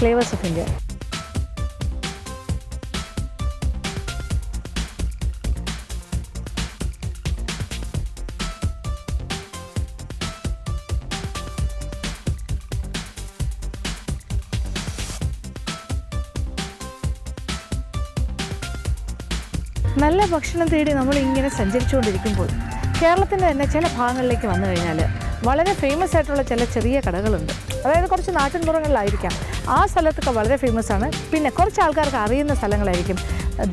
Flavours of India. നല്ല ഭക്ഷണം തേടി നമ്മളിങ്ങനെ സഞ്ചരിച്ചുകൊണ്ടിരിക്കുമ്പോൾ കേരളത്തിൻ്റെ തന്നെ ചില ഭാഗങ്ങളിലേക്ക് വന്നു കഴിഞ്ഞാൽ വളരെ ഫേമസ് ആയിട്ടുള്ള ചില ചെറിയ കടകളുണ്ട്. അതായത് കുറച്ച് നാട്ടിൻപുറങ്ങളിലായിരിക്കാം, ആ സ്ഥലത്തൊക്കെ വളരെ ഫേമസ് ആണ്. പിന്നെ കുറച്ച് ആൾക്കാർക്ക് അറിയുന്ന സ്ഥലങ്ങളായിരിക്കും,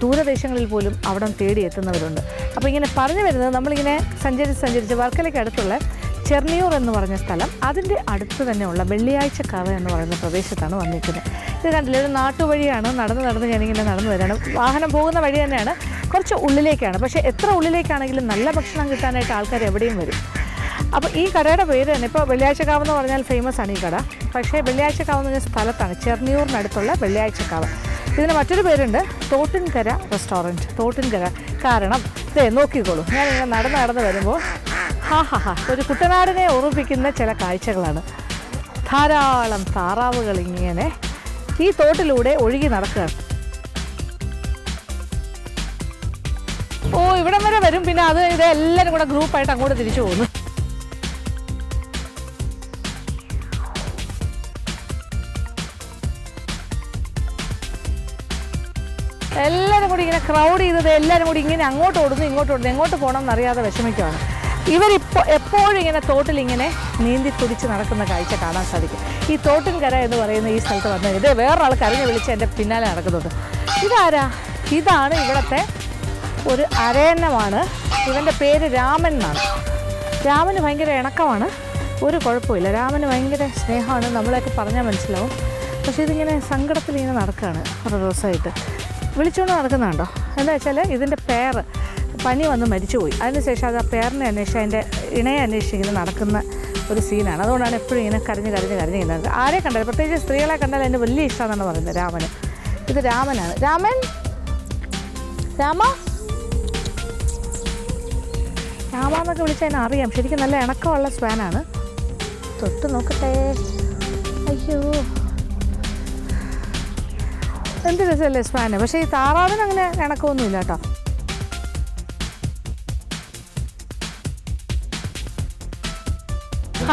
ദൂരദേശങ്ങളിൽ പോലും അവിടെ തേടി എത്തുന്നവരുണ്ട്. അപ്പോൾ ഇങ്ങനെ പറഞ്ഞു വരുന്നത്, നമ്മളിങ്ങനെ സഞ്ചരിച്ച് വർക്കലയ്ക്ക് അടുത്തുള്ള ചെർണിയൂർ എന്ന് പറഞ്ഞ സ്ഥലം, അതിൻ്റെ അടുത്ത് തന്നെയുള്ള വെള്ളിയാഴ്ചക്കാവ് എന്ന് പറയുന്ന പ്രദേശത്താണ് വന്നിരിക്കുന്നത്. ഇത് കണ്ടില്ല, ഒരു നാട്ടുവഴിയാണ്. നടന്ന് ഞാനിങ്ങനെ നടന്നു വരികയാണ്. വാഹനം പോകുന്ന വഴി തന്നെയാണ്, കുറച്ച് ഉള്ളിലേക്കാണ്. പക്ഷേ എത്ര ഉള്ളിലേക്കാണെങ്കിലും നല്ല ഭക്ഷണം കിട്ടാനായിട്ട് ആൾക്കാർ എവിടെയും വരും. അപ്പോൾ ഈ കടയുടെ പേര് തന്നെ, ഇപ്പോൾ വെള്ളിയാഴ്ചക്കാവ് എന്ന് പറഞ്ഞാൽ ഫേമസ് ആണ് ഈ കട. പക്ഷേ വെള്ളിയാഴ്ചക്കാവ് എന്ന് പറഞ്ഞ സ്ഥലത്താണ്, ചെർണിയൂറിനടുത്തുള്ള വെള്ളിയാഴ്ചക്കാവ്. ഇതിന് മറ്റൊരു പേരുണ്ട്, തോട്ടിൻകര റെസ്റ്റോറൻറ്റ്. തോട്ടിൻകര കാരണം ഇതേ നോക്കിക്കോളൂ, ഞാനിങ്ങനെ നടന്ന് വരുമ്പോൾ ഒരു കുട്ടനാടിനെ ഓർമ്മിപ്പിക്കുന്ന ചില കാഴ്ചകളാണ്. ധാരാളം താറാവുകൾ ഇങ്ങനെ ഈ തോട്ടിലൂടെ ഒഴുകി നടക്കുകയാണ്. ഓ, ഇവിടം വരെ വരും. പിന്നെ ഇത് എല്ലാവരും കൂടെ ഗ്രൂപ്പായിട്ട് അങ്ങോട്ട് തിരിച്ചു പോകുന്നു. എല്ലാവരും കൂടി ഇങ്ങനെ ക്രൗഡ് ചെയ്തത്, എല്ലാവരും കൂടി ഇങ്ങനെ അങ്ങോട്ട് ഓടുന്നു ഇങ്ങോട്ട് ഓടുന്നു, എങ്ങോട്ട് പോകണം എന്നറിയാതെ വിഷമിക്കുകയാണ്. ഇവരിപ്പോൾ എപ്പോഴും ഇങ്ങനെ തോട്ടിലിങ്ങനെ നീന്തി തുടിച്ച് നടക്കുന്ന കാഴ്ച കാണാൻ സാധിക്കും. ഈ തോട്ടിൻകര എന്ന് പറയുന്ന ഈ സ്ഥലത്ത് വന്നത്, ഇത് വേറൊരാൾ കരഞ്ഞ് വിളിച്ച് എൻ്റെ പിന്നാലെ നടക്കുന്നുണ്ട്. ഇതാരാ? ഇതാണ് ഇവിടുത്തെ ഒരു അരയന്നമാണ്. ഇവൻ്റെ പേര് രാമൻ എന്നാണ്. രാമന് ഭയങ്കര ഇണക്കമാണ്, ഒരു കുഴപ്പമില്ല. രാമന് ഭയങ്കര സ്നേഹമാണ്, നമ്മളെയൊക്കെ പറഞ്ഞാൽ മനസ്സിലാവും. പക്ഷേ ഇതിങ്ങനെ സങ്കടത്തിലിങ്ങനെ നടക്കുകയാണ് കുറേ ദിവസമായിട്ട്. വിളിച്ചുകൊണ്ട് നടക്കുന്നുണ്ടോ? എന്താ വെച്ചാൽ ഇതിൻ്റെ പേര് പനി വന്ന് മരിച്ചുപോയി. അതിനുശേഷം അത് ആ പേരിനെ അന്വേഷിച്ച് അതിൻ്റെ ഇണയെ അന്വേഷിച്ചിങ്ങനെ നടക്കുന്ന ഒരു സീനാണ്. അതുകൊണ്ടാണ് എപ്പോഴും ഇങ്ങനെ കരഞ്ഞ് ചെയ്യുന്നത്. ആരെ കണ്ടാലും, പ്രത്യേകിച്ച് സ്ത്രീകളെ കണ്ടാൽ എൻ്റെ വലിയ ഇഷ്ടമാണെന്നാണ് പറയുന്നത് രാമന്. ഇത് രാമനാണ്. രാമൻ, രാമ എന്നൊക്കെ വിളിച്ചാൽ അതിനെ അറിയാം. ശരിക്കും നല്ല ഇണക്കമുള്ള സ്വാനാണ്. തൊട്ട് നോക്കട്ടെ. അയ്യോ, എന്ത് രസമല്ലേ സ്വാന്. പക്ഷേ ഈ താറാവിന് അങ്ങനെ ഇണക്കമൊന്നുമില്ല കേട്ടോ.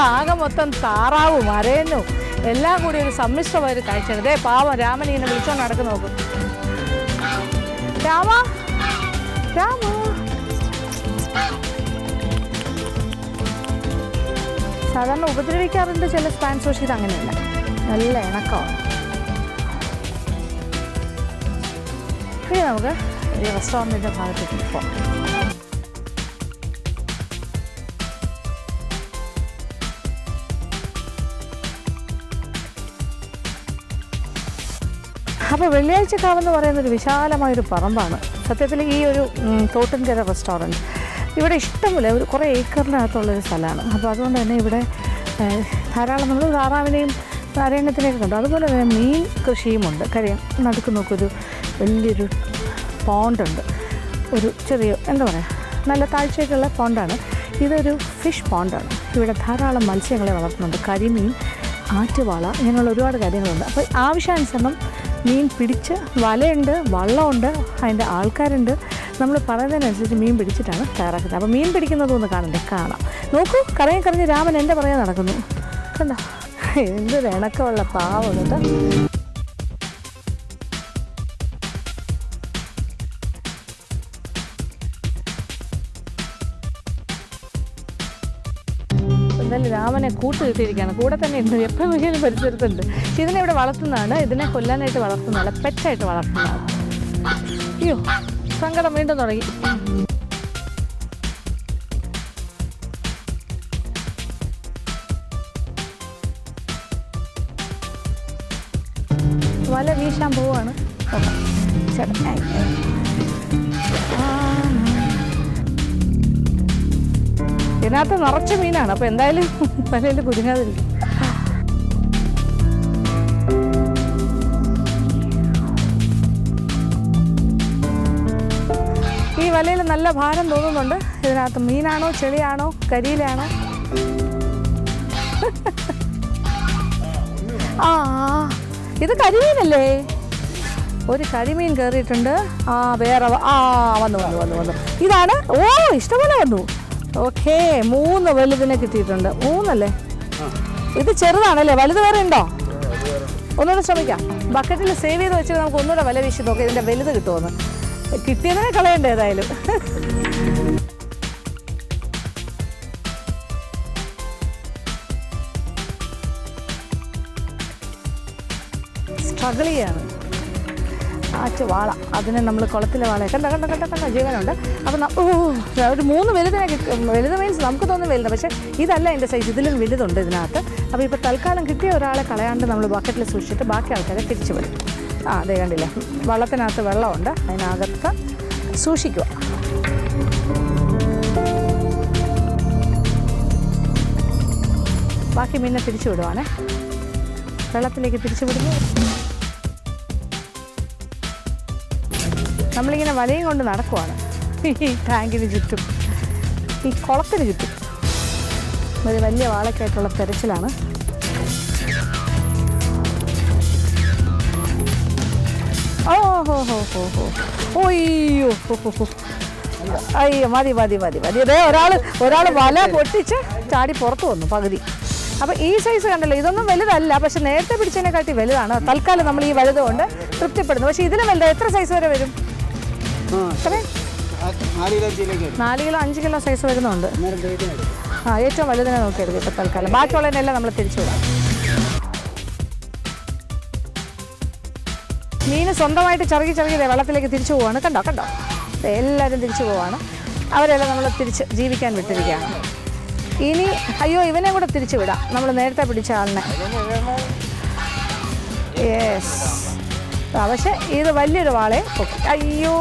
ആകെ മൊത്തം താറാവും അരയനും എല്ലാം കൂടി ഒരു സമ്മിശ്രമായ ഒരു കാഴ്ചയാണ്. ഇതേ പാവം രാമൻ ഇങ്ങനെ വിളിച്ചോണ്ട് നടക്കുന്നു. നോക്കും, രാമ രാമ. സാധാരണ ഉപദ്രവിക്കാറുണ്ട് ചില സ്പാൻസ്, പക്ഷേ ഇത് അങ്ങനെയല്ല, നല്ല ഇണക്കമാണ്. ഇനി നമുക്ക് ഈ റെസ്റ്റോറൻറ്റിൻ്റെ ഭാഗത്തേക്ക് പോകാം. അപ്പോൾ വെള്ളിയാഴ്ചക്കാവെന്ന് പറയുന്നൊരു വിശാലമായൊരു പറമ്പാണ് സത്യത്തിൽ ഈ ഒരു തോട്ടിൻകര റെസ്റ്റോറൻറ്റ്. ഇവിടെ ഇഷ്ടംപോലെ ഒരു കുറേ ഏക്കറിനകത്തുള്ളൊരു സ്ഥലമാണ്. അപ്പോൾ അതുകൊണ്ട് തന്നെ ഇവിടെ ധാരാളം നമ്മൾ താറാവിനെയും അരയണത്തിനെയൊക്കെ കണ്ടു. അതുപോലെ തന്നെ മീൻ കൃഷിയുമുണ്ട്. കാര്യം നടുക്ക് നോക്കൊരു വലിയൊരു പോണ്ടുണ്ട്, ഒരു ചെറിയ എന്താ പറയുക നല്ല താഴ്ചയൊക്കെയുള്ള പോണ്ടാണ്. ഇതൊരു ഫിഷ് പോണ്ടാണ്. ഇവിടെ ധാരാളം മത്സ്യങ്ങളെ വളർത്തുന്നുണ്ട്. കരിമീൻ, ആറ്റുവാള, ഇങ്ങനെയുള്ള ഒരുപാട് കാര്യങ്ങളുണ്ട്. അപ്പോൾ ആവശ്യാനുസരണം മീൻ പിടിച്ച്, വലയുണ്ട്, വള്ളമുണ്ട്, അതിൻ്റെ ആൾക്കാരുണ്ട്. നമ്മൾ പറയുന്നതിനനുസരിച്ച് മീൻ പിടിച്ചിട്ടാണ് തയ്യാറാക്കുന്നത്. അപ്പോൾ മീൻ പിടിക്കുന്നതൊന്ന് കാണാം. നോക്കൂ, കറങ്ങി രാമൻ എൻ്റെ പുറകെ നടക്കുന്നു. കണ്ടോ, എന്തൊരു ഇണക്കമുള്ള പാവം കേട്ടോ. എന്തായാലും രാമനെ കൂട്ടുകിട്ടിയിരിക്കുകയാണ്. കൂടെ തന്നെ ഉണ്ട്, എപ്പോഴും വീട്ടിലും പരിസരത്തുണ്ട്. ഇതിനെ ഇവിടെ വളർത്തുന്നതാണ്, ഇതിനെ കൊല്ലാനായിട്ട് വളർത്തുന്നതല്ല, പെറ്റായിട്ട് വളർത്തുന്നതാണ്. അയ്യോ, സങ്കടം വീണ്ടും തുടങ്ങി. വല വീശാൻ പോവാണ് ചേട്ടാ. ഇതിനകത്ത് നിറച്ച മീനാണ്. അപ്പോൾ എന്തായാലും വലയിൽ കുരുങ്ങാതിരിക്കും. ഈ വലയിൽ നല്ല ഭാരം തോന്നുന്നുണ്ട്. ഇതിനകത്ത് മീനാണോ ചെളിയാണോ കരിയിലാണോ? ആ ഇത് കരിമീനല്ലേ? ഒരു കരിമീൻ കയറിയിട്ടുണ്ട്. വേറെ വന്നു. ഇതാണ്. ഇഷ്ടംപോലെ വന്നു. ഓക്കെ, 3 വലുതിനെ കിട്ടിയിട്ടുണ്ട്. 3 അല്ലേ? ഇത് ചെറുതാണല്ലേ? വലുത് വേറെ ഉണ്ടോ? ഒന്നുകൂടെ ശ്രമിക്കാം. ബക്കറ്റിൽ സേവ് ചെയ്ത് വെച്ചിട്ട് നമുക്ക് ഒന്നുകൂടെ വില വീശി നോക്കാം ഇതിൻ്റെ വലുത് കിട്ടുമെന്ന്. കിട്ടിയതിനെ കളയണ്ട ഏതായാലും. സ്ട്രഗിൾ ചെയ്യാണ് വാള. അതിനെ നമ്മൾ കുളത്തിലെ വാള കണ്ട ജീവനുണ്ട്. അപ്പം ഒരു 3 വലുതിനെ വലുത് മീൻസ് നമുക്ക് തോന്നുന്നു വലുത്, പക്ഷേ ഇതല്ല എൻ്റെ സൈസ്, ഇതിലും വലുതുണ്ട് ഇതിനകത്ത്. അപ്പോൾ ഇപ്പോൾ തൽക്കാലം കിട്ടിയ ഒരാളെ കളയാണ്ട് നമ്മൾ ബക്കറ്റിൽ സൂക്ഷിച്ചിട്ട് ബാക്കി ആൾക്കാരെ തിരിച്ചു വിടും. അതേ കണ്ടില്ലേ, വള്ളത്തിനകത്ത് വെള്ളമുണ്ട്, അതിനകത്ത് സൂക്ഷിക്കുക. ബാക്കി മീനെ തിരിച്ചു വിടുവാണേ, വെള്ളത്തിലേക്ക് തിരിച്ചു വിടുന്നു. നമ്മളിങ്ങനെ വലയും കൊണ്ട് നടക്കുവാണ് ഈ ടാങ്കിന് ചുറ്റും, ഈ കുളത്തിന് ചുറ്റും. ഒരു വലിയ വാളയ്ക്കായിട്ടുള്ള തെരച്ചിലാണ്. അയ്യോ മതി. അതേ ഒരാൾ വല പൊട്ടിച്ച് ചാടി പുറത്ത് വന്നു പകുതി. അപ്പോൾ ഈ സൈസ് കണ്ടല്ലോ, ഇതൊന്നും വലുതല്ല, പക്ഷെ നേരത്തെ പിടിച്ചതിനെക്കാട്ടി വലുതാണ്. തൽക്കാലം നമ്മൾ ഈ വലുത് കൊണ്ട് തൃപ്തിപ്പെടുന്നു. പക്ഷേ ഇതിലും വലുത് എത്ര സൈസ് വരെ വരും? 4 കിലോ 5 കിലോ സൈസ് വരുന്നുണ്ട്. ഏറ്റവും വലുതിനെ നോക്കിയെടുക്കും ഇപ്പോൾ തൽക്കാലം. ബാക്കിയുള്ളതിനെല്ലാം നമ്മൾ തിരിച്ചു വിടാം. മീൻ സ്വന്തമായിട്ട് ചെറുകി വെള്ളത്തിലേക്ക് തിരിച്ചു പോവാണ്. കണ്ടോ എല്ലാവരും തിരിച്ചു പോവാണ്. അവരെല്ലാം നമ്മൾ തിരിച്ച് ജീവിക്കാൻ വിട്ടിരിക്കുകയാണ്. ഇനി ഇവനെ കൂടെ തിരിച്ചു വിടാം, നമ്മൾ നേരത്തെ പിടിച്ച ആളിനെ. യെസ്, പക്ഷേ ഇത് വലിയൊരു വാളയെ പൊക്കി. അയ്യോ,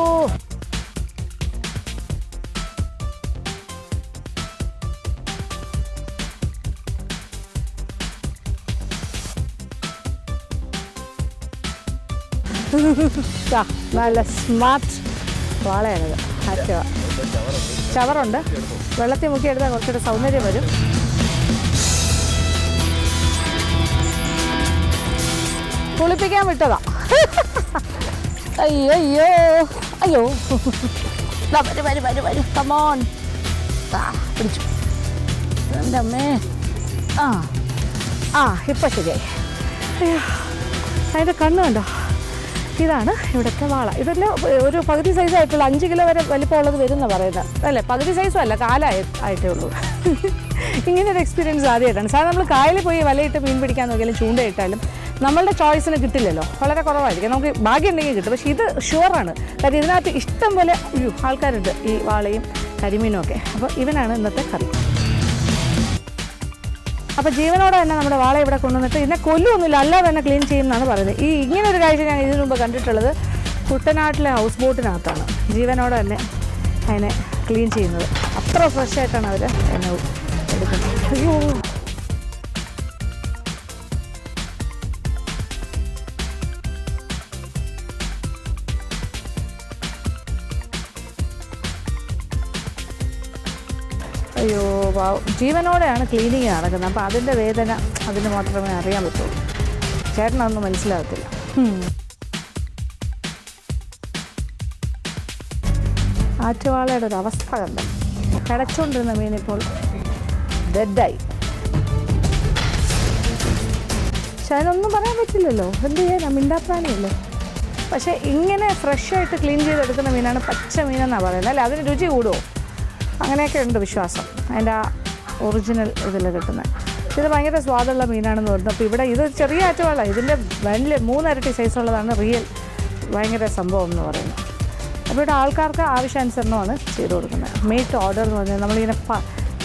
നല്ല സ്മാർട്ട് വാളയാണിത്. ചവറുണ്ട്, വെള്ളത്തിൽ മുക്കിയെടുത്താൽ കുറച്ചുകൂടെ സൗന്ദര്യം വരും. കുളിപ്പിക്കാൻ വിട്ടതാ. അയ്യോ വരൂ കമോൺ. പിടിച്ചു എൻ്റെ അമ്മേ. ഇപ്പം ശരിയായി. അയ്യോ, അതിൻ്റെ കണ്ണ് കണ്ടോ? ഇതാണ് ഇവിടുത്തെ വാള. ഇതെല്ലാം ഒരു പകുതി സൈസായിട്ടുള്ള 5 കിലോ വരെ വലിപ്പമുള്ളത് വരുമെന്ന് പറയുന്നത് അല്ലേ? പകുതി സൈസും അല്ല, കാലായിട്ടേ ഉള്ളൂ. ഇങ്ങനൊരു എക്സ്പീരിയൻസ് ആദ്യമായിട്ടാണ്. സാധാരണ നമ്മൾ കായലിൽ പോയി വലയിട്ട് മീൻ പിടിക്കാൻ നോക്കിയാലും ചൂണ്ടയിട്ടാലും നമ്മളുടെ ചോയ്സിന് കിട്ടില്ലല്ലോ, വളരെ കുറവായിരിക്കും. നമുക്ക് ഭാഗ്യം ഉണ്ടെങ്കിൽ കിട്ടും. പക്ഷേ ഇത് ഷുവറാണ്, കാര്യം ഇതിനകത്ത് ഇഷ്ടം പോലെ ആൾക്കാരുണ്ട് ഈ വാളയും കരിമീനും ഒക്കെ. അപ്പോൾ ഇവനാണ് ഇന്നത്തെ കറി. അപ്പോൾ ജീവനോടെ തന്നെ നമ്മുടെ വാള ഇവിടെ കൊണ്ടുവന്നിട്ട് ഇതിനെ കൊല്ലുമൊന്നുമില്ല, അല്ലാതെ തന്നെ ക്ലീൻ ചെയ്യുമെന്നാണ് പറയുന്നത്. ഇങ്ങനൊരു കാഴ്ച ഞാൻ ഇതിനു മുമ്പ് കണ്ടിട്ടുള്ളത് കുട്ടനാട്ടിലെ ഹൗസ് ബോട്ടിനകത്താണ്. ജീവനോടെ തന്നെ അതിനെ ക്ലീൻ ചെയ്യുന്നത്. അത്ര ഫ്രഷായിട്ടാണ് അവർ എന്നെ എടുക്കുന്നത്. അയ്യോ, അയ്യോ ജീവനോടെയാണ് ക്ലീനിങ് നടക്കുന്നത്. അപ്പോൾ അതിൻ്റെ വേദന അതിന് മാത്രമേ അറിയാൻ പറ്റുള്ളൂ. ചേട്ടനൊന്നും മനസ്സിലാകത്തില്ല. ആറ്റുവാളയുടെ ഒരു അവസ്ഥ കണ്ട, കിടച്ചുകൊണ്ടിരുന്ന മീനിപ്പോൾ ഡെഡായി. പക്ഷെ അതിനൊന്നും പറയാൻ പറ്റില്ലല്ലോ, എന്ത് ചെയ്യാനാ, മിണ്ടാപ്രാണിയല്ലേ. പക്ഷേ ഇങ്ങനെ ഫ്രഷായിട്ട് ക്ലീൻ ചെയ്തെടുക്കുന്ന മീനാണ് പച്ച മീനെന്നാണ് പറയുന്നത് അല്ലേ? അതിന് രുചി കൂടുമോ? അങ്ങനെയൊക്കെ ഉണ്ട് വിശ്വാസം, അതിൻ്റെ ആ ഒറിജിനൽ ഇതിൽ കിട്ടുന്നത്. ഇത് ഭയങ്കര സ്വാദുള്ള മീനാണെന്ന് പറഞ്ഞു. അപ്പോൾ ഇവിടെ ഇത് ചെറിയ ആറ്റുവാള, ഇതിൻ്റെ വലിയ 3 ഇരട്ടി സൈസുള്ളതാണ് റിയൽ ഭയങ്കര സംഭവം എന്ന് പറയുന്നത്. അപ്പോൾ ഇവിടെ ആൾക്കാർക്ക് ആവശ്യാനുസരണമാണ് ചെയ്ത് കൊടുക്കുന്നത്. മെയ്റ്റ് ഓർഡർ എന്ന് പറഞ്ഞാൽ നമ്മളിങ്ങനെ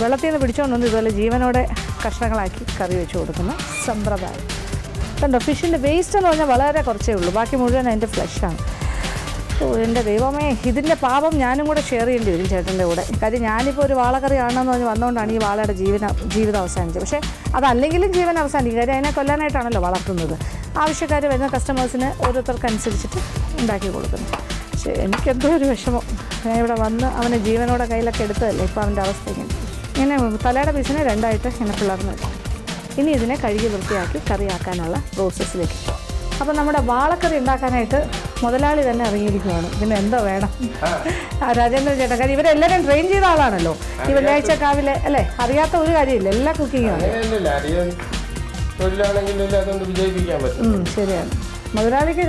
വെള്ളത്തിൽ നിന്ന് പിടിച്ചുകൊണ്ടുവന്ന് ഇതുപോലെ ജീവനോടെ കഷ്ണങ്ങളാക്കി കറി വെച്ച് കൊടുക്കുന്ന സമ്പ്രദായം. കണ്ടോ, ഫിഷിൻ്റെ വേസ്റ്റ് എന്ന് പറഞ്ഞാൽ വളരെ കുറച്ചേ ഉള്ളൂ, ബാക്കി മുഴുവൻ അതിൻ്റെ ഫ്ലഷാണ്. എൻ്റെ ദൈവമേ, ഇതിൻ്റെ പാപം ഞാനും കൂടെ ഷെയർ ചെയ്യേണ്ടി വരും ചേട്ടൻ്റെ കൂടെ. കാര്യം ഞാനിപ്പോൾ ഒരു വാളക്കറി ആണെന്ന് പറഞ്ഞ് വന്നുകൊണ്ടാണ് ഈ വാളയുടെ ജീവിതം അവസാനിച്ചത്. പക്ഷേ അതല്ലെങ്കിലും ജീവൻ അവസാനിക്കും, കാര്യം അതിനെ കൊല്ലാനായിട്ടാണല്ലോ വളർത്തുന്നത്. ആവശ്യക്കാർ വരുന്ന കസ്റ്റമേഴ്സിന് ഓരോരുത്തർക്കനുസരിച്ചിട്ട് ഉണ്ടാക്കി കൊടുക്കുന്നു. പക്ഷേ എനിക്കെന്തോ ഒരു വിഷമം, ഞാൻ ഇവിടെ വന്ന് അവനെ ജീവനോടെ കയ്യിലൊക്കെ എടുത്തതല്ലേ, ഇപ്പോൾ അവൻ്റെ അവസ്ഥ ഇങ്ങനെ തലയുടെ പീസിനെ 2ആയിട്ട് ഇങ്ങനെ പിളർന്ന് വെക്കും. ഇനി ഇതിനെ കഴുകി വൃത്തിയാക്കി കറിയാക്കാനുള്ള പ്രോസസ്സിലേക്ക്. അപ്പം നമ്മുടെ വാളക്കറി ഉണ്ടാക്കാനായിട്ട് മുതലാളി തന്നെ ഇറങ്ങിയിരിക്കുകയാണ്. പിന്നെ എന്തോ വേണം രാജേന്ദ്രൻ ചേട്ടൻ. കാര്യം ഇവരെല്ലാവരും ട്രെയിൻ ചെയ്ത ആളാണല്ലോ ഈ വെള്ളിയാഴ്ച കാവിലെ അല്ലേ. അറിയാത്ത ഒരു കാര്യമില്ല, എല്ലാ കുക്കിങ്ങാണ്. ശരിയാണ്. മുതലാളിക്ക്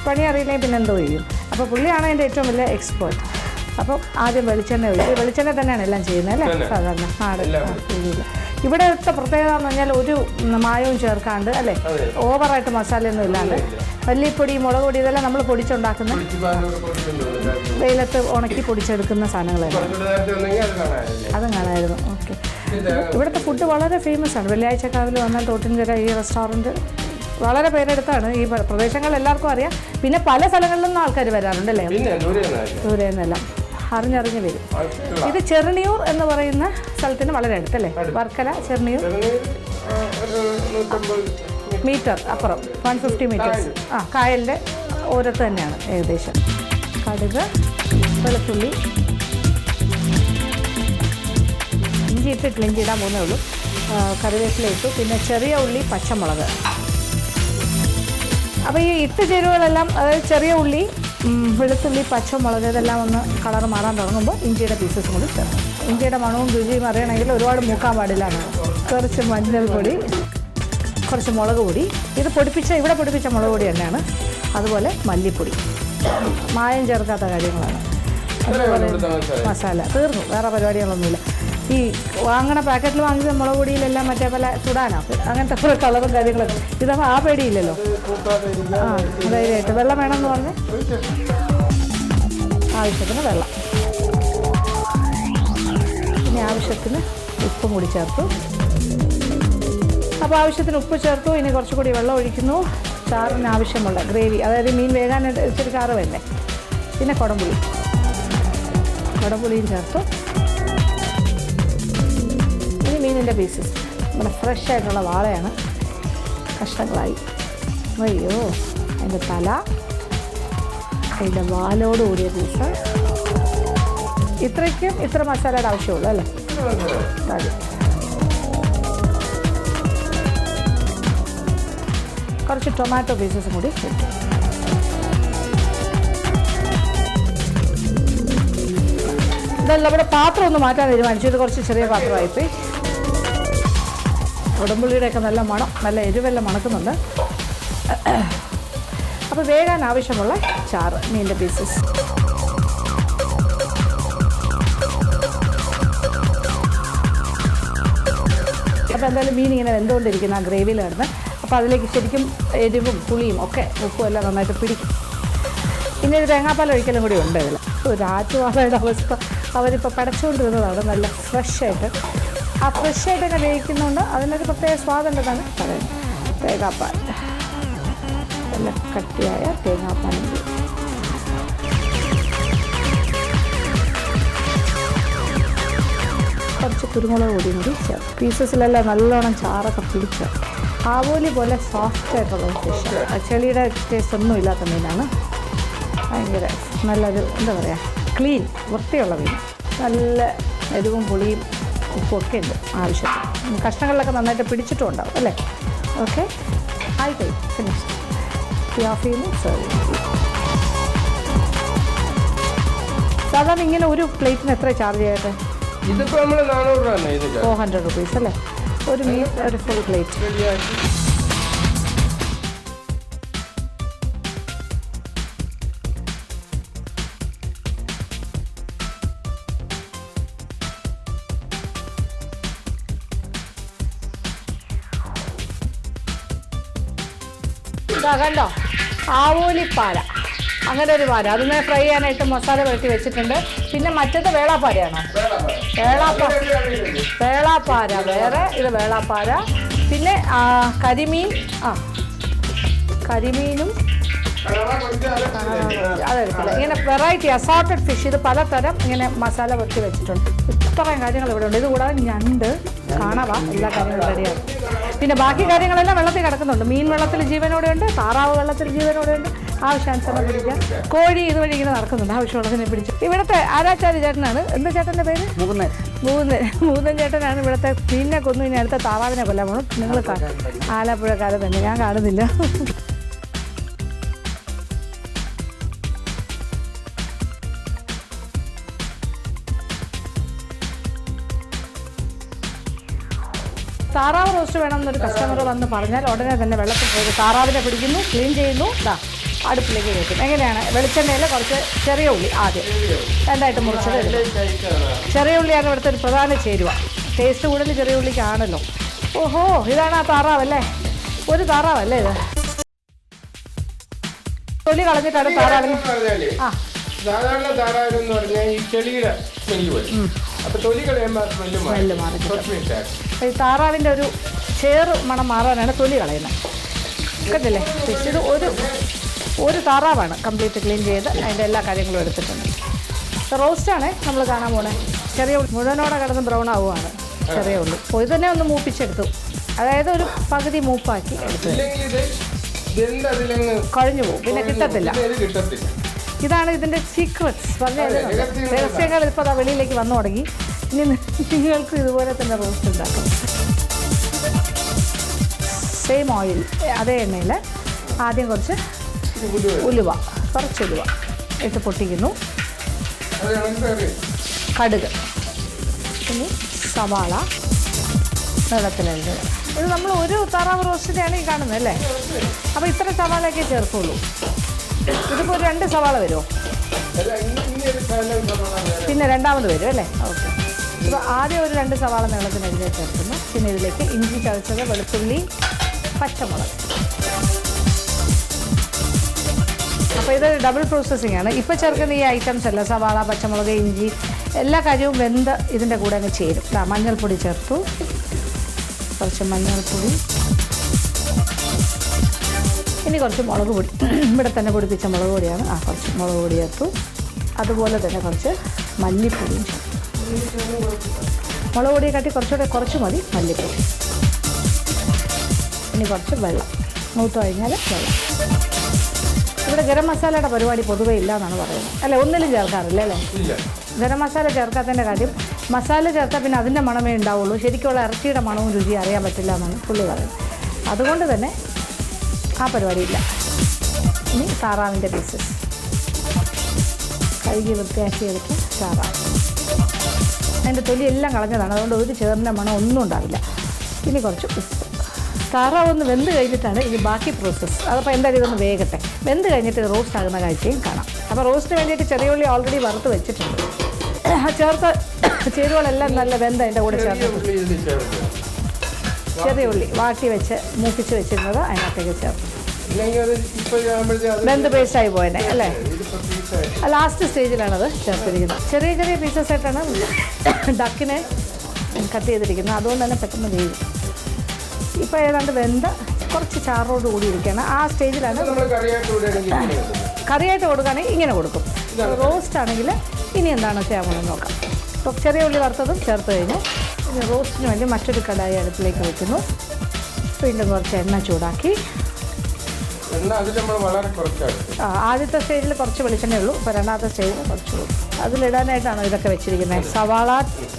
പണി അറിയില്ലെങ്കിൽ പിന്നെ എന്തോ ചെയ്യും. അപ്പോൾ പുള്ളിയാണ് അതിൻ്റെ ഏറ്റവും വലിയ എക്സ്പേർട്ട്. അപ്പം ആദ്യം വെളിച്ചെണ്ണ ഒഴിച്ച്, വെളിച്ചെണ്ണ തന്നെയാണ് എല്ലാം ചെയ്യുന്നത് അല്ലേ സാധാരണ നാടൻ രീതിയിൽ. ഇവിടുത്തെ പ്രത്യേകത എന്ന് പറഞ്ഞാൽ ഒരു മായവും ചേർക്കാണ്ട് അല്ലേ, ഓവറായിട്ട് മസാലയൊന്നും ഇല്ലാണ്ട് മല്ലിപ്പൊടി മുളക് പൊടി ഇതെല്ലാം നമ്മൾ പൊടിച്ചുണ്ടാക്കുന്ന വെയിലത്ത് ഉണക്കി പൊടിച്ചെടുക്കുന്ന സാധനങ്ങളാണ്. അതും കാണാമായിരുന്നു. ഓക്കെ. ഇവിടുത്തെ ഫുഡ് വളരെ ഫേമസ് ആണ്. വെള്ളിയാഴ്ച കാവിൽ വന്നാൽ തോട്ടിൻകര ഈ റെസ്റ്റോറൻറ്റ് വളരെ പേരെടുത്താണ്. ഈ പ്രദേശങ്ങൾ എല്ലാവർക്കും അറിയാം. പിന്നെ പല സ്ഥലങ്ങളിൽ നിന്നും ആൾക്കാർ വരാറുണ്ടല്ലേ, ദൂരെ നിന്നെല്ലാം അറിഞ്ഞറിഞ്ഞ് വരും. ഇത് ചെറുണിയൂർ എന്ന് പറയുന്ന സ്ഥലത്തിന് വളരെ അടുത്തല്ലേ, വർക്കല ചെറുണിയൂർ മീറ്റർ അപ്പുറം 150 മീറ്റേഴ്സ്. കായലിൻ്റെ ഓരത്ത് തന്നെയാണ് ഏകദേശം. കടുക്, വെളുത്തുള്ളി, ഇഞ്ചി ഇട്ടിട്ടില്ല, ഇഞ്ചി ഇടാൻ പോകുന്നേ ഉള്ളൂ. കറിവേപ്പില ഇട്ടു, പിന്നെ ചെറിയ ഉള്ളി, പച്ചമുളക്. അപ്പോൾ ഈ ഇട്ട് ചേരുവകളെല്ലാം, അതായത് ചെറിയ ഉള്ളി, വെളുത്തുള്ളി, പച്ചമുളക് ഇതെല്ലാം ഒന്ന് കളർ മാറാൻ തുടങ്ങുമ്പോൾ ഇഞ്ചിയുടെ പീസസും കൂടി ചേർക്കും. ഇഞ്ചിയുടെ മണവും രുചിയും അറിയണമെങ്കിൽ ഒരുപാട് മൂക്കാൻ പാടില്ലാണ്. കുറച്ച് മഞ്ഞൾപ്പൊടി, കുറച്ച് മുളക് പൊടി, ഇത് ഇവിടെ പൊടിപ്പിച്ച മുളക് പൊടി തന്നെയാണ്. അതുപോലെ മല്ലിപ്പൊടി, മായം ചേർക്കാത്ത കാര്യങ്ങളാണ്. അതുപോലെ മസാല തീർന്നു, വേറെ പരിപാടികളൊന്നുമില്ല. ഈ വാങ്ങണ പാക്കറ്റിൽ വാങ്ങിച്ച മുളക് പൊടിയിലെല്ലാം മറ്റേ പല ചുടാനാണ് അങ്ങനത്തെ കുറേ കളറും കാര്യങ്ങളൊക്കെ. ഇതപ്പോൾ ആ പേടിയില്ലല്ലോ. ധൈര്യമായിട്ട് വെള്ളം വേണമെന്ന് പറഞ്ഞ് ആവശ്യത്തിന് വെള്ളം, ഇനി ആവശ്യത്തിന് ഉപ്പും കൂടി ചേർത്തു. അപ്പോൾ ആവശ്യത്തിന് ഉപ്പ് ചേർത്തു. ഇനി കുറച്ചുകൂടി വെള്ളം ഒഴിക്കുന്നു. ചാറിന് ആവശ്യമുള്ള ഗ്രേവി, അതായത് മീൻ വേകാൻ ഇച്ചിരി ചാറ് വേണ്ടേ. പിന്നെ കുടംപുളിയും ചേർത്തു. ഇനി മീനിൻ്റെ പീസസ്, നമ്മുടെ ഫ്രഷ് ആയിട്ടുള്ള വാളയാണ്, കഷ്ണങ്ങളായി. അയ്യോ, അതിൻ്റെ തല, അതിൻ്റെ വാലോട് കൂടിയ പീസ്. ഇത്രയ്ക്കും ഇത്ര മസാലയുടെ ആവശ്യമുള്ളൂ അല്ലേ. കുറച്ച് ടൊമാറ്റോ പീസസും കൂടി ഇട്ടു. ഇതല്ല, ഇവിടെ പാത്രം ഒന്ന് മാറ്റാൻ തീരുമാനിച്ചു. ഇത് കുറച്ച് ചെറിയ പാത്രമായിപ്പോയി. ഉടമ്പുള്ളിയുടെയൊക്കെ നല്ല മണം, നല്ല എരിവെല്ലാം മണക്കുന്നുണ്ട്. അപ്പോൾ വേകാൻ ആവശ്യമുള്ള ചാറ്, മീനിൻ്റെ പീസസ്. അപ്പോൾ എന്തായാലും മീൻ ഇങ്ങനെ വെന്തുകൊണ്ടിരിക്കുന്ന ആ ഗ്രേവിയിൽ കിടന്ന്, അപ്പോൾ അതിലേക്ക് ശരിക്കും എരിവും പുളിയും ഒക്കെ ഉപ്പും എല്ലാം നന്നായിട്ട് പിടിക്കും. ഇനി ഒരു തേങ്ങാപ്പാൽ ഒഴിക്കലും കൂടി ഉണ്ട് ഇതിൽ. ഒരു ആറ്റുവാളയുടെ അവസ്ഥ അവരിപ്പോൾ പടച്ചുകൊണ്ടിരുന്നതാണ്. നല്ല ഫ്രഷായിട്ട്, ആ ഫ്രഷായിട്ടൊക്കെ വേവിക്കുന്നതുകൊണ്ട് അതിനൊരു പ്രത്യേക സ്വാദുണ്ടെന്നാണ് പറയുന്നത്. തേങ്ങാപ്പാൽ, നല്ല കട്ടിയായ തേങ്ങാപ്പാൽ. കുറച്ച് കുരുമുളക് പൊടിയും കൂടി ചേർത്ത് പീസസിലെല്ലാം നല്ലോണം ചാറൊക്കെ പിടിച്ച് ആവോലി പോലെ സോഫ്റ്റായിട്ടുള്ള ഫിഷ്. ചെളിയുടെ ടേസ്റ്റ് ഒന്നും ഇല്ലാത്ത മീനാണ്. ഭയങ്കര നല്ലൊരു എന്താ പറയുക, ക്ലീൻ വൃത്തിയുള്ള മീൻ. നല്ല എരിവും പുളിയും ഉപ്പും ഒക്കെ ഉണ്ട് ആവശ്യത്തിന്. കഷ്ണങ്ങളിലൊക്കെ നന്നായിട്ട് പിടിച്ചിട്ടും ഉണ്ടാവും അല്ലേ. ഓക്കെ, ആയി കഴിയും, ഫിനിഷ്. ഓഫ് ചെയ്യുന്നു, സെർവ് ചെയ്യുന്നു. സാധാരണ ഇങ്ങനെ ഒരു പ്ലേറ്റിന് എത്ര ചാർജ് ചെയ്യട്ടെ? ഇതിപ്പോൾ നമ്മൾ 400 രൂപ, 400 rupees അല്ലേ ഒരു മീൻ, ഒരു ഫുൾ പ്ലേറ്റ്. കണ്ടോ, ആവോലിപ്പാര, അങ്ങനെ ഒരു പാര. അതിനെ ഫ്രൈ ചെയ്യാനായിട്ട് മസാല പുരട്ടി വെച്ചിട്ടുണ്ട്. പിന്നെ മറ്റേത് വേളാപ്പാരയാണോ? വേളാപ്പാര വേറെ, ഇത് വേളാപ്പാര. പിന്നെ കരിമീൻ, കരിമീനും അതെടുക്കില്ല. ഇങ്ങനെ വെറൈറ്റി അസോർട്ടഡ് ഫിഷ്, ഇത് പലതരം ഇങ്ങനെ മസാല പുരട്ടി വെച്ചിട്ടുണ്ട്. ഇത്രയും കാര്യങ്ങൾ ഇവിടെ ഉണ്ട്. ഇത് കൂടാതെ ഞണ്ട്, കാണവ, എല്ലാ കാര്യങ്ങളും റെഡിയാണ്. പിന്നെ ബാക്കി കാര്യങ്ങളെല്ലാം വെള്ളത്തിൽ കിടക്കുന്നുണ്ട്. മീൻ വെള്ളത്തിൽ ജീവനോടെ ഉണ്ട്, താറാവ് വെള്ളത്തിൽ ജീവനോടെ ഉണ്ട്. ആവശ്യാനുസരണം പിടിക്കാം. കോഴി ഇതുവഴി ഇങ്ങനെ നടക്കുന്നുണ്ട്, ആവശ്യമുള്ളതിനെ പിടിച്ചു. ഇവിടുത്തെ ആരാച്ചാരി ചേട്ടനാണ്. എന്താ ചേട്ടൻ്റെ പേര്? മൂന്നൻ ചേട്ടനാണ് ഇവിടുത്തെ മീനിനെ കൊന്നു. ഇനി അടുത്ത താറാവിനെ കൊല്ലാൻ പോകണം. നിങ്ങൾ ആലപ്പുഴക്കാരെ തന്നെ, ഞാൻ കാണുന്നില്ല. താറാവ് റോസ്റ്റ് വേണമെന്നൊരു കസ്റ്റമർ വന്ന് പറഞ്ഞാൽ ഉടനെ തന്നെ വെള്ളത്തിൽ പോയി താറാവിനെ പിടിക്കുന്നു, ക്ലീൻ ചെയ്യുന്നു, ഇതാ അടുപ്പിലേക്ക് കയറ്റും. എങ്ങനെയാണ്? വെളിച്ചെണ്ണയിൽ കുറച്ച് ചെറിയ ഉള്ളി ആദ്യം രണ്ടായിട്ട് മുറിച്ചത് എടുക്കും. ചെറിയ ഉള്ളിയാണ് ഇവിടുത്തെ ഒരു പ്രധാന ചേരുവ. ടേസ്റ്റ് കൂടുതൽ ചെറിയ ഉള്ളിക്കാണല്ലോ. ഓഹോ, ഇതാണ് ആ താറാവല്ലേ? ഒരു താറാവല്ലേ ഇത്? തൊലി കളഞ്ഞിട്ടാണ് താറാവിന്. ആ, സാധാരണ താറാവ് എന്ന് പറഞ്ഞാൽ ഈ ചെളിയുടെ സ്മെല്ല് വരും. അപ്പൊ തൊലി കളയുമ്പോൾ സ്മെല്ല് മാറി. ഈ താറാവിൻ്റെ ഒരു ചേറ് മണം മാറാനാണ് തൊലി കളയുന്നത്. കേട്ടില്ലേ? ഇത് ഒരു താറാവാണ് കംപ്ലീറ്റ് ക്ലീൻ ചെയ്ത് അതിൻ്റെ എല്ലാ കാര്യങ്ങളും എടുത്തിട്ടുണ്ട്. റോസ്റ്റാണ് നമ്മൾ കാണാൻ പോണേ. ചെറിയ മുഴുവനോടെ കിടന്ന് ബ്രൗൺ ആവുകയാണ് ചെറിയ ഉള്ളി. അപ്പോൾ ഇത് തന്നെ ഒന്ന് മൂപ്പിച്ചെടുത്തു, അതായത് ഒരു പകുതി മൂപ്പാക്കി എടുത്തു. കഴിഞ്ഞു പോകും, പിന്നെ കിട്ടത്തില്ല. ഇതാണ് ഇതിൻ്റെ സീക്രറ്റ്സ്. പറഞ്ഞ രഹസ്യങ്ങൾ ഇപ്പോൾ അതാ വെളിയിലേക്ക് വന്നു തുടങ്ങി. ഇനി നിങ്ങൾക്ക് ഇതുപോലെ തന്നെ റോസ്റ്റ് ഉണ്ടാക്കാം. സെയിം ഓയിൽ, അതേ എണ്ണയിൽ ആദ്യം കുറച്ച് ഉലുവ ഇട്ട് പൊട്ടിക്കുന്നു. കടുക്, ഇനി സവാള നീളത്തിലുണ്ട്. ഇത് നമ്മൾ ഒരു താറാവ് റോസ്റ്റിനെയാണ് ഈ കാണുന്നത് അല്ലേ? അപ്പോൾ ഇത്ര സവാളയൊക്കെ ചേർക്കുള്ളൂ. ഇതിപ്പോൾ ഒരു 2 സവാള വരുമോ? പിന്നെ രണ്ടാമത് വരും അല്ലേ? ഓക്കെ. ഇപ്പോൾ ആദ്യം ഒരു 2 സവാള നീളത്തിനരിഞ്ഞ് ചേർക്കുന്നു. പിന്നെ ഇതിലേക്ക് ഇഞ്ചി ചതച്ചത്, വെളുത്തുള്ളി, പച്ചമുളക്. അപ്പോൾ ഇത് ഡബിൾ പ്രോസസ്സിംഗ് ആണ്. ഇപ്പോൾ ചേർക്കുന്ന ഈ ഐറ്റംസ് അല്ല, സവാള, പച്ചമുളക്, ഇഞ്ചി, എല്ലാ കാര്യവും വെന്ത് ഇതിൻ്റെ കൂടെ അങ്ങ് ചേരും. മഞ്ഞൾപ്പൊടി ചേർത്തു, കുറച്ച് മഞ്ഞൾപ്പൊടി, ഇനി കുറച്ച് മുളക് പൊടി. ഇവിടെ തന്നെ പൊടിപ്പിച്ച മുളക് പൊടിയാണ്. കുറച്ച് മുളക് പൊടി ചേർത്തു. അതുപോലെ തന്നെ കുറച്ച് മല്ലിപ്പൊടിയും ചേർത്തു. മുളക് പൊടിയെ കാട്ടി കുറച്ച് മതി മല്ലിപ്പൊടി. ഇനി കുറച്ച് വെള്ളം, മൂത്ത് കഴിഞ്ഞാൽ വെള്ളം. ഇവിടെ ഗരം മസാലയുടെ പരിപാടി പൊതുവേ ഇല്ല എന്നാണ് പറയുന്നത് അല്ലേ? ഒന്നിലും ചേർക്കാറില്ല അല്ലേ? ഗരം മസാല ചേർക്കാത്തതിൻ്റെ കാര്യം, മസാല ചേർത്താൽ പിന്നെ അതിൻ്റെ മണമേ ഉണ്ടാവുള്ളൂ. ശരിക്കുള്ള ഇറച്ചിയുടെ മണവും രുചി അറിയാൻ പറ്റില്ല എന്നാണ് പുള്ളി പറയുന്നത്. അതുകൊണ്ട് തന്നെ ആ പരിപാടിയില്ല. ഇനി താറാവിൻ്റെ പീസസ് കഴുകി വൃത്തിയാക്കി എടുത്ത് താറാവ്. അതിൻ്റെ തൊലി എല്ലാം കളഞ്ഞതാണ്, അതുകൊണ്ട് ഒരു ചേറിൻ്റെ മണം ഒന്നും ഉണ്ടാവില്ല. ഇനി കുറച്ച് ഉപ്പ്. താറാവ് ഒന്ന് വെന്ത് കഴിഞ്ഞിട്ടാണ് ഇനി ബാക്കി പ്രോസസ്സ്. അതപ്പോൾ എന്തായാലും ഇതൊന്ന് വേഗട്ടെ. വെന്ത് കഴിഞ്ഞിട്ട് റോസ്റ്റ് ആകുന്ന കാഴ്ചയും കാണാം. അപ്പോൾ റോസ്റ്റിന് വേണ്ടിയിട്ട് ചെറിയ ഉള്ളി ഓൾറെഡി വറുത്ത് വെച്ചിട്ടുണ്ട്. ചേർത്ത ചേരുവകളെല്ലാം നല്ല വെന്ത് അതിൻ്റെ കൂടെ ചേർത്ത് ചെറിയ ഉള്ളി വാട്ടി വെച്ച് മൂപ്പിച്ച് വെച്ചിരുന്നത് അതിനകത്തേക്ക് ചേർത്ത് വെന്ത് പേസ്റ്റായി പോയനെ അല്ലേ? ലാസ്റ്റ് സ്റ്റേജിലാണത് ചേർത്തിരിക്കുന്നത്. ചെറിയ ചെറിയ പീസസ് ആയിട്ടാണ് ഡക്കിനെ കട്ട് ചെയ്തിരിക്കുന്നത്, അതുകൊണ്ട് തന്നെ പെട്ടെന്ന് വേവും. ഇപ്പോൾ ഏതാണ്ട് വെന്ത കുറച്ച് ചാറോട് കൂടി ഇരിക്കുകയാണ്. ആ സ്റ്റേജിലാണ് കറിയായിട്ട് കൊടുക്കുകയാണെങ്കിൽ ഇങ്ങനെ കൊടുക്കും. റോസ്റ്റ് ആണെങ്കിൽ ഇനി എന്താണ് ചെയ്യാമെന്ന് നോക്കാം. ഇപ്പോൾ ചെറിയ ഉള്ളി വറുത്തതും ചേർത്ത് കഴിഞ്ഞു. ഇനി റോസ്റ്റിന് വേണ്ടി മറ്റൊരു കടായി അടുപ്പിലേക്ക് വയ്ക്കുന്നു. വീണ്ടും കുറച്ച് എണ്ണ ചൂടാക്കി. ആദ്യത്തെ സ്റ്റേജിൽ കുറച്ച് വെളിച്ചെണ്ണേ ഉള്ളൂ. ഇപ്പോൾ രണ്ടാമത്തെ സ്റ്റേജിൽ കുറച്ച് അതിലിടാനായിട്ടാണ് ഇതൊക്കെ വെച്ചിരിക്കുന്നത്. സവാള,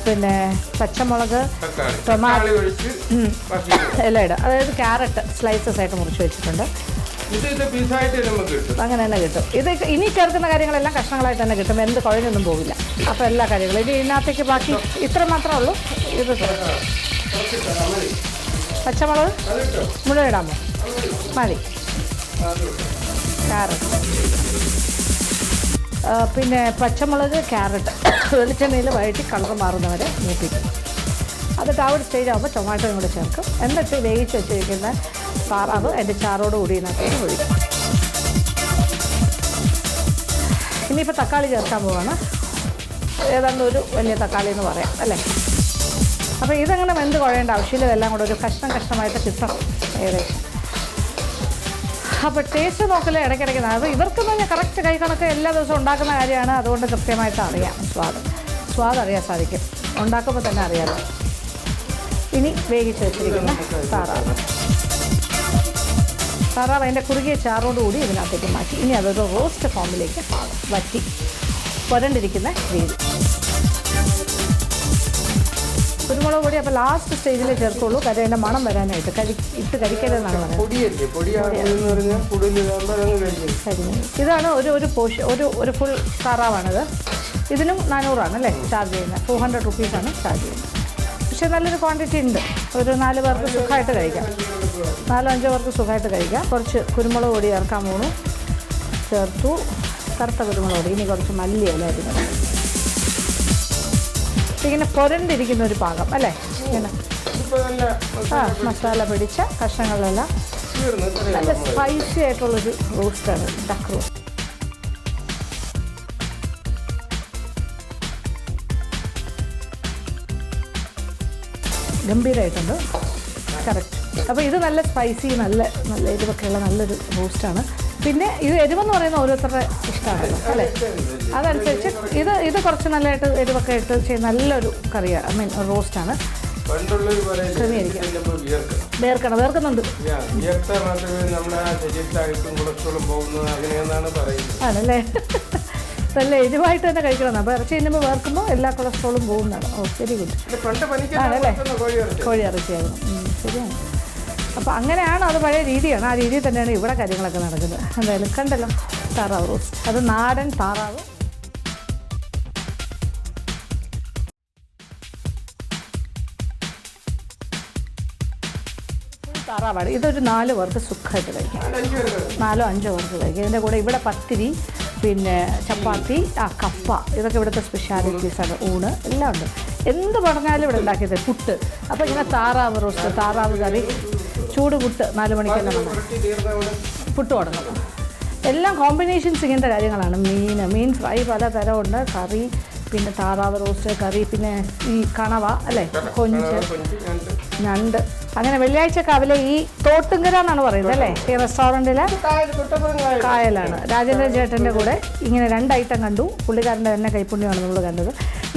പിന്നെ പച്ചമുളക്, ടൊമാറ്റോ എല്ലാം ഇടുക. അതായത് ക്യാരറ്റ് സ്ലൈസസ് ആയിട്ട് മുറിച്ച് വെച്ചിട്ടുണ്ട്. അങ്ങനെ തന്നെ കിട്ടും. ഇത് ഇനി ചേർക്കുന്ന കാര്യങ്ങളെല്ലാം കഷ്ണങ്ങളായിട്ട് തന്നെ കിട്ടും, എന്ത് കുഴഞ്ഞൊന്നും പോകില്ല. അപ്പോൾ എല്ലാ കാര്യങ്ങളും ഇത് ഇതിനകത്തേക്ക് ബാക്കി ഇത്ര മാത്രമേ ഉള്ളൂ. ഇത് പച്ചമുളക് മുഴുവൻ ഇടാമോ? മതി. ക്യാരറ്റ്, പിന്നെ പച്ചമുളക്, ക്യാരറ്റ് വെളിച്ചെണ്ണയിൽ വഴറ്റി കളർ മാറുന്നവരെ മൂപ്പിക്കും. എന്നിട്ട് ആ ഒരു സ്റ്റേജ് ആകുമ്പോൾ ടൊമാറ്റോയും കൂടെ ചേർക്കും. എന്നിട്ട് വേവിച്ച് വെച്ചിരിക്കുന്ന താറാവ് അതിൻ്റെ ചാറോട് കൂടി ഇതിനകത്തേക്ക് ഒഴിക്കും. ഇനിയിപ്പോൾ തക്കാളി ചേർക്കാൻ പോവാണ്. ഏതാണ്ട് ഒരു വലിയ തക്കാളി എന്ന് പറയാം അല്ലേ? അപ്പോൾ ഇതങ്ങനെ വെന്ത് കുഴയേണ്ട ആവശ്യമില്ല. ഇതെല്ലാം കൂടെ ഒരു കഷ്ണമായിട്ട് കിട്ടണം ഏകദേശം. അപ്പോൾ ടേസ്റ്റ് നോക്കലേ ഇടയ്ക്കിടയ്ക്ക്. അത് ഇവർക്കെന്ന് പറഞ്ഞാൽ കറക്റ്റ് കൈ കണക്ക് എല്ലാ ദിവസവും ഉണ്ടാക്കുന്ന കാര്യമാണ്. അതുകൊണ്ട് കൃത്യമായിട്ട് അറിയാം സ്വാദ് അറിയാൻ സാധിക്കും. ഉണ്ടാക്കുമ്പോൾ തന്നെ അറിയാമല്ലോ. ഇനി വേവിച്ച് വെച്ചിരിക്കുന്ന താറാവ് അതിൻ്റെ കുറുകിയ ചാറോടുകൂടി ഇതിനകത്തേക്ക് മാറ്റി. ഇനി അതൊരു റോസ്റ്റ് ഫോമിലേക്ക് വറ്റി പുരണ്ടിരിക്കുന്ന രീതി. കുരുമുളക് പൊടി അപ്പോൾ ലാസ്റ്റ് സ്റ്റേജിൽ ചേർക്കുള്ളൂ. അതിൻ്റെ മണം വരാനായിട്ട് ഇട്ട് കഴിക്കരുതെന്നാണ് പറയുന്നത്. ഇതാണ് ഒരു ഫുൾ താറാവാണിത്. ഇതിനും 400 അല്ലേ ചാർജ് ചെയ്യുന്നത്? 400 റുപ്പീസാണ് ചാർജ് ചെയ്യുന്നത്. പക്ഷേ പക്ഷേ നല്ലൊരു ക്വാണ്ടിറ്റി ഉണ്ട്. ഒരു 4 പേർക്ക് സുഖമായിട്ട് കഴിക്കാം. 4-5 പേർക്ക് സുഖമായിട്ട് കഴിക്കാം. കുറച്ച് കുരുമുളക് പൊടി ചേർക്കാൻ പോണു. ചേർത്തു. കറുത്ത കുരുമുളക് പൊടി. ഇനി കുറച്ച് മല്ലിയില അരിഞ്ഞത്. ഇങ്ങനെ പുരണ്ടിരിക്കുന്ന ഒരു പാകം അല്ലേ? ഇങ്ങനെ മസാല പിടിച്ച കഷ്ണങ്ങളിലെല്ലാം നല്ല സ്പൈസി ആയിട്ടുള്ളൊരു റോസ്റ്റാണ് ഡക്ക് റോസ്റ്റ്. ഗംഭീരമായിട്ടുണ്ട്. കറക്റ്റ്. അപ്പോൾ ഇത് നല്ല സ്പൈസി, നല്ല എരിവൊക്കെയുള്ള നല്ലൊരു റോസ്റ്റാണ്. പിന്നെ ഇത് എരിവെന്ന് പറയുന്ന ഓരോരുത്തരുടെ ഇഷ്ടമാണല്ലോ അല്ലേ? അതനുസരിച്ച് ഇത് കുറച്ച് നല്ലതായിട്ട് എരിവൊക്കെ ഇട്ട് ചെയ്യുന്ന നല്ലൊരു കറിയാണ്. ഐ മീൻ റോസ്റ്റാണ്. വേർക്കുന്നുണ്ട്. ആണല്ലേ? നല്ല എരിവായിട്ട് തന്നെ കഴിക്കണം. അപ്പോൾ ഇറച്ചി തിന്നുമ്പോൾ വേർക്കുമ്പോൾ എല്ലാ കൊളസ്ട്രോളും പോകുന്നതാണ്. ഓ വെരി ഗുഡ്. ആണല്ലേ? കോഴി ഇറച്ചിയായിരുന്നു. ശരിയാണ്. അപ്പോൾ അങ്ങനെയാണ്, അത് പഴയ രീതിയാണ്. ആ രീതിയിൽ തന്നെയാണ് ഇവിടെ കാര്യങ്ങളൊക്കെ നടക്കുന്നത്. എന്തായാലും കണ്ടല്ലോ താറാവ് റോസ്റ്റ്. അത് നാടൻ താറാവ്. താറാവാണ്. ഇതൊരു 4 പേർക്ക് സുഖമായിട്ട് കഴിക്കാം. 4-5 പേർക്ക് കഴിക്കാം. ഇതിൻ്റെ കൂടെ ഇവിടെ പത്തിരി, പിന്നെ ചപ്പാത്തി, കപ്പ, ഇതൊക്കെ ഇവിടുത്തെ സ്പെഷ്യാലിറ്റീസാണ്. ഊണ് എല്ലാം ഉണ്ട്. എന്ത് പറഞ്ഞാലും ഇവിടെ ഉണ്ടാക്കിയത്. പുട്ട്. അപ്പോൾ ഇങ്ങനെ താറാവ് റോസ്റ്റ്, താറാവ് കറി, ചൂട് പുട്ട് 4 മണിക്കെല്ലാം പുട്ട് തുടങ്ങും. എല്ലാം കോമ്പിനേഷൻസ് ഇങ്ങനത്തെ കാര്യങ്ങളാണ്. മീൻ ഫ്രൈ പല തരമുണ്ട്. കറി, പിന്നെ താറാവ് റോസ്റ്റ് കറി, പിന്നെ ഈ കണവ അല്ലേ, കൊഞ്ച്, ഞണ്ട്. അങ്ങനെ വെള്ളിയാഴ്ച കാവിലെ ഈ തോട്ടുങ്കര എന്നാണ് പറയുന്നത് അല്ലേ ഈ റെസ്റ്റോറൻറ്റിലെ കായലാണ്. രാജേന്ദ്രൻ ചേട്ടൻ്റെ കൂടെ ഇങ്ങനെ 2 ഐറ്റം കണ്ടു. പുള്ളിക്കാരൻ്റെ തന്നെ കൈപ്പുണ്യമാണ് നമ്മൾ കണ്ടത്.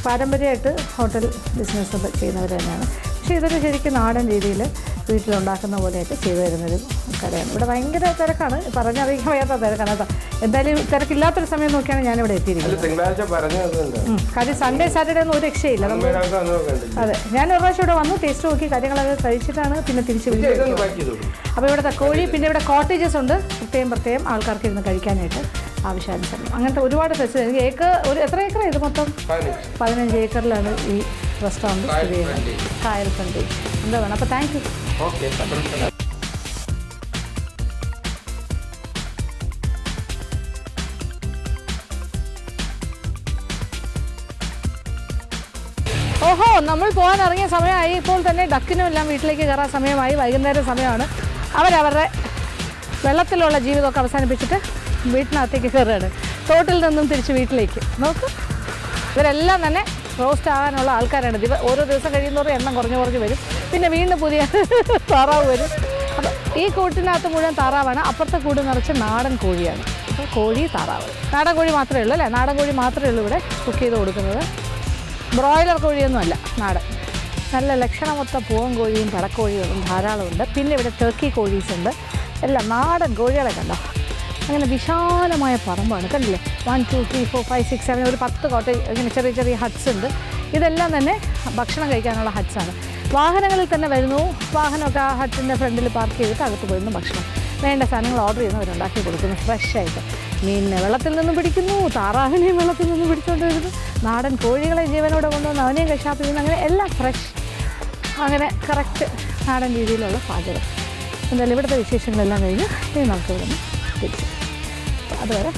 പാരമ്പര്യമായിട്ട് ഹോട്ടൽ ബിസിനസ് ചെയ്യുന്നവർ തന്നെയാണ്. പക്ഷേ ഇതൊരു ശരിക്കും നാടൻ രീതിയിൽ വീട്ടിലുണ്ടാക്കുന്ന പോലെയൊക്കെ ചെയ്തു തരുന്നൊരു കടയാണ്. ഇവിടെ ഭയങ്കര തിരക്കാണ്. പറഞ്ഞറിയിക്കാൻ വയ്യാത്ത തിരക്കാണ് കേട്ടോ. എന്തായാലും തിരക്കില്ലാത്തൊരു സമയം നോക്കിയാണ് ഞാനിവിടെ എത്തിയിരിക്കുന്നത്. കാര്യം സൺഡേ സാറ്റർഡേ ഒന്നും ഒരു രക്ഷയില്ല. അതെ, ഞാൻ ഒരു പ്രാവശ്യം ഇവിടെ വന്നു ടേസ്റ്റ് നോക്കി കാര്യങ്ങളൊക്കെ കഴിച്ചിട്ടാണ് പിന്നെ തിരിച്ച് വീട്ടിൽ. അപ്പോൾ ഇവിടുത്തെ കോഴി, പിന്നെ ഇവിടെ കോട്ടേജസ് ഉണ്ട് പ്രത്യേകം ആൾക്കാർക്ക് ഇരുന്ന് കഴിക്കാനായിട്ട് ആവശ്യാനുസരണം. അങ്ങനത്തെ ഒരുപാട് ഫെസിലിറ്റി. എത്ര ഏക്കറാണ് ഇത് മൊത്തം? 15 ഏക്കറിലാണ് ഈ റെസ്റ്റോറൻറ്റ് സ്ഥിതി ചെയ്യുന്നത്. കായൽ ഫ്രണ്ടേജ്. എന്താ വേണം. അപ്പോൾ താങ്ക് യു. ഓഹോ, നമ്മൾ പോകാൻ ഇറങ്ങിയ സമയമായി. ഇപ്പോൾ തന്നെ ഡക്കിനും എല്ലാം വീട്ടിലേക്ക് കയറാൻ സമയമായി. വൈകുന്നേരം സമയമാണ്. അവരവരുടെ വെള്ളത്തിലുള്ള ജീവിതമൊക്കെ അവസാനിപ്പിച്ചിട്ട് വീട്ടിനകത്തേക്ക് കയറുകയാണ്. തോട്ടിൽ നിന്നും തിരിച്ച് വീട്ടിലേക്ക്. നോക്ക്, ഇവരെല്ലാം തന്നെ റോസ്റ്റ് ആകാനുള്ള ആൾക്കാരാണ്. ഓരോ ദിവസം കഴിയുന്നവരും എണ്ണം കുറഞ്ഞു വരും. പിന്നെ വീണ്ടും പുതിയ താറാവ് വരും. അപ്പോൾ ഈ കൂട്ടിനകത്ത് മുഴുവൻ താറാവാണ്. അപ്പുറത്തെ കൂട് നിറച്ച് നാടൻ കോഴിയാണ്. അപ്പോൾ കോഴി, താറാവ്. നാടൻ കോഴി മാത്രമേ ഉള്ളൂ അല്ലേ? നാടൻ കോഴി മാത്രമേ ഉള്ളൂ ഇവിടെ കുക്ക് ചെയ്ത് കൊടുക്കുന്നത്. ബ്രോയിലർ കോഴിയൊന്നുമല്ല, നാടൻ. നല്ല ലക്ഷണമൊത്ത പൂവൻ കോഴിയും പടക്കോഴികളും ധാരാളമുണ്ട്. പിന്നെ ഇവിടെ ടർക്കി കോഴീസുണ്ട്. എല്ലാം നാടൻ കോഴികളെ കണ്ടോ. അങ്ങനെ വിശാലമായ പറമ്പാണ്. കണ്ടില്ലേ? 1 2 3 4 5 6 7 ഒരു 10 കോട്ടേജ്, ഇങ്ങനെ ചെറിയ ഹട്ട്സ് ഉണ്ട്. ഇതെല്ലാം തന്നെ ഭക്ഷണം കഴിക്കാനുള്ള ഹട്ട്സാണ്. വാഹനങ്ങളിൽ തന്നെ വരുന്നു. വാഹനമൊക്കെ ആ ഹട്ടിൻ്റെ ഫ്രണ്ടിൽ പാർക്ക് ചെയ്തിട്ട് അകത്ത് പോയിരുന്നു ഭക്ഷണം. വേണ്ട സാധനങ്ങൾ ഓർഡർ ചെയ്യുന്നവരുണ്ടാക്കി കൊടുക്കുന്നു ഫ്രഷായിട്ട്. മീനിനെ വെള്ളത്തിൽ നിന്നും പിടിക്കുന്നു, താറാവിനെയും വെള്ളത്തിൽ നിന്നും പിടിച്ചുകൊണ്ട് വരുന്നു, നാടൻ കോഴികളെ ജീവനോടെ കൊണ്ടുവന്ന് അവനെയും കശാപ്പ് ചെയ്യുന്നു. അങ്ങനെ എല്ലാം ഫ്രഷ്, അങ്ങനെ കറക്റ്റ് നാടൻ രീതിയിലുള്ള പാചകം. എന്തായാലും ഇവിടുത്തെ വിശേഷങ്ങളെല്ലാം കഴിഞ്ഞ് ഇനി നമുക്ക് ഇവിടെ നിന്ന് തിരിച്ചു. അതുവരെ